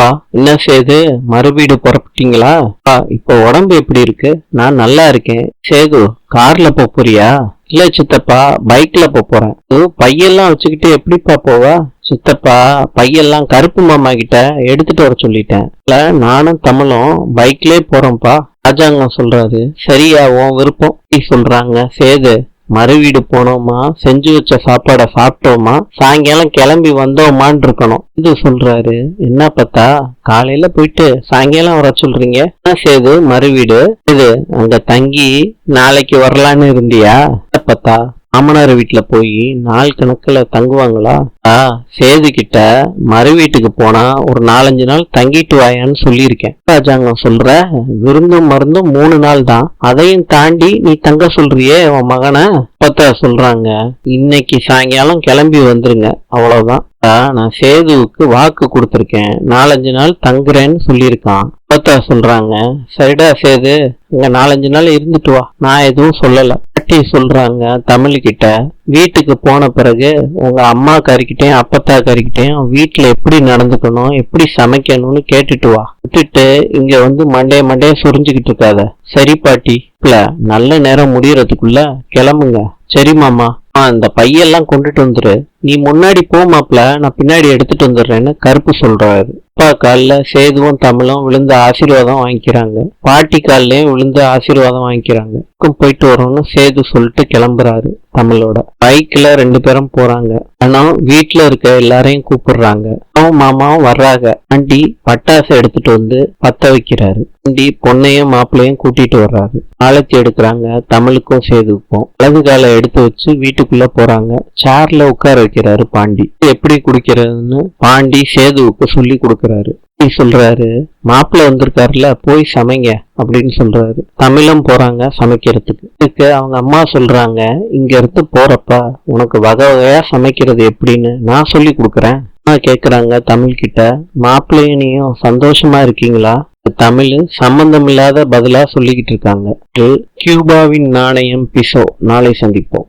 பா என்ன சேது, மறுவீடு புறப்பட்டீங்களா? இப்போ உடம்பு எப்படி இருக்கு? நான் நல்லா இருக்கேன். சேது, கார்ல போறியா? இல்ல சித்தப்பா, பைக்ல போறேன். பையெல்லாம் வச்சுக்கிட்டு எப்படிப்பா போவா? சித்தப்பா, பையெல்லாம் கருப்பு மாமா கிட்ட எடுத்துட்டு வர சொல்லிட்டேன். இல்ல நானும் தமிழும் பைக்லயே போறோம்ப்பா. ராஜாங்கம் சொல்றாரு. சரியா, உன் விருப்பம் சொல்றாங்க. சேது, மறுவீடு போனோமா, செஞ்சு வச்ச சாப்பாட சாப்பிட்டோமா, சாயங்காலம் கிளம்பி வந்தோமான்னு இருக்கணும். இது சொல்றாரு. என்ன பார்த்தா காலையில போயிட்டு சாயங்காலம் வர சொல்றீங்க? என்ன சேது மறுவீடு இது, அங்க தங்கி நாளைக்கு வரலான்னு இருந்தியா? பார்த்தா மாமனார் வீட்டுல போய் நாள் கணக்குல தங்குவாங்களா? சேது கிட்ட மறு வீட்டுக்கு போனா ஒரு 4-5 நாள் தங்கிட்டு வாயான்னு சொல்லியிருக்கேன். ராஜாங்கம் சொல்ற, விருந்தும் மருந்தும் 3 நாள் தான், அதையும் தாண்டி நீ தங்க சொல்றியே உன் மகனை? பார்த்தா சொல்றாங்க, இன்னைக்கு சாயங்காலம் கிளம்பி வந்துருங்க, அவ்வளவுதான். நான் சேதுவுக்கு வாக்கு கொடுத்துருக்கேன், 4-5 நாள் தங்குறேன்னு சொல்லியிருக்கான். பார்த்தா சொல்றாங்க, சரிடா சேது, இங்க 4-5 நாள் இருந்துட்டு வா, நான் எதுவும் சொல்லல. சொல்றாங்க தமிழ்கிட்ட, வீட்டுக்கு போன பிறகு உங்க அம்மா கறிக்கிட்டேன் அப்பத்தா கறிக்கிட்டேன் வீட்டுல எப்படி நடந்துக்கணும், எப்படி சமைக்கணும்னு கேட்டுட்டு வா. விட்டுட்டு இங்க வந்து மண்டைய சுரிஞ்சுக்கிட்டு இருக்காத. சரி பாட்டி, நல்ல நேரம் முடியறதுக்குள்ள கிளம்புங்க. சரி மாமா, இந்த பையெல்லாம் கொண்டுட்டு வந்துரு. நீ முன்னாடி போ மாப்ள, நான் பின்னாடி எடுத்துட்டு வந்துடுறேன்னு கருப்பு சொல்றாரு. அப்பா கால்ல சேதுவும் தமிழும் விழுந்து ஆசீர்வாதம் வாங்கிக்கிறாங்க. பாட்டி கால்லயும் விழுந்து ஆசீர்வாதம் வாங்கிக்கிறாங்க. போயிட்டு வரோம்னு சேது சொல்லிட்டு கிளம்புறாரு தமிழோட. பைக்ல 2 பேரும் போறாங்க. ஆனா வீட்டுல இருக்க எல்லாரையும் கூப்பிடுறாங்க. மாமாவும் வர்றாங்க. ஆண்டி பட்டாசு எடுத்துட்டு வந்து பத்த வைக்கிறாரு. ஆண்டி பொண்ணையும் மாப்பிள்ளையும் கூட்டிட்டு வர்றாரு. ஆலத்தி எடுக்கிறாங்க. தமிழுக்கும் சேதுக்கும் வலது காலை எடுத்து வச்சு வீட்டுக்குள்ள போறாங்க. சேர்ல உட்கார வைக்கிறாரு பாண்டி. எப்படி குடிக்கிறதுன்னு பாண்டி சேதுவுக்கு சொல்லி கொடுக்கறாரு. சொல்றாரு, மாப்பிள்ள வந்திருக்காருல, போய் சமைங்க அப்படின்னு சொல்றாரு. தமிழும் போறாங்க சமைக்கிறதுக்கு. இதுக்கு அவங்க அம்மா சொல்றாங்க, இங்க இருந்து போறப்ப உனக்கு வகை வகையா சமைக்கிறது எப்படின்னு நான் சொல்லி கொடுக்கறேன். கேக்குறாங்க தமிழ் கிட்ட, மாப்பிள்ளையும் சந்தோஷமா இருக்கீங்களா? தமிழ் சம்பந்தம் இல்லாத பதிலா சொல்லிக்கிட்டு இருக்காங்க. கியூபாவின் நாணயம் பிசோ. நாளை சந்திப்போம்.